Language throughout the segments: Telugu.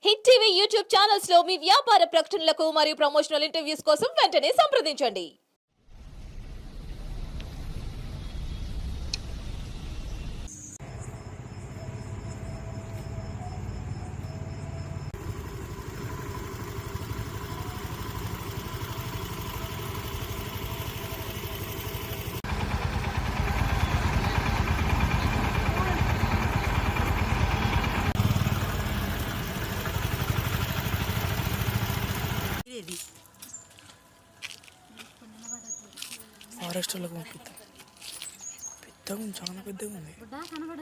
హిట్ టీవీ యూట్యూబ్ ఛానల్స్ లో మీ వ్యాపార ప్రకటనలకు మరియు ప్రమోషనల్ ఇంటర్వ్యూస్ కోసం వెంటనే సంప్రదించండి. ఫారెస్ట్లోకి పంపిద్దాం. పెద్దగా ఉంది, చాలా పెద్దగా ఉంది.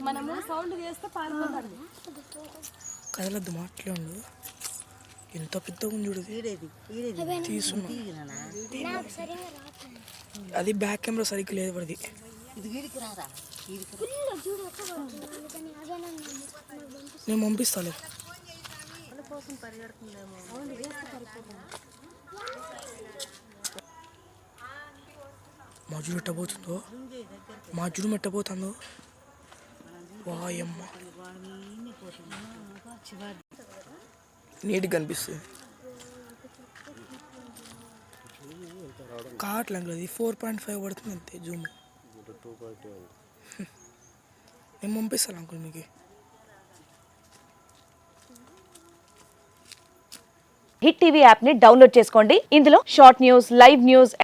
మనము సౌండ్ చేస్తే పారిపోతాడు. కదలద్దు, మాటలే ఉండు. ఎంత పెద్దగా ఉంది చూడు. తీసుకున్నా అది బ్యాక్ కెమెరా సరిగ్గా లేదు పడిది. నేను పంపిస్తాలే. మజుడు ఎట్టబోతుందో, మజుడు మెట్టబోతుందో. వాయమ్మ, నీట్గా కనిపిస్తుంది. కావట్లేదు, అది 4.5 పడుతుంది అంతే జూమ్. నేను పంపిస్తాను అంకుల్ మీకు. హిట్ టీవీ యాప్ ని డౌన్లోడ్ చేసుకోండి. ఇందులో షార్ట్ న్యూస్, లైవ్ న్యూస్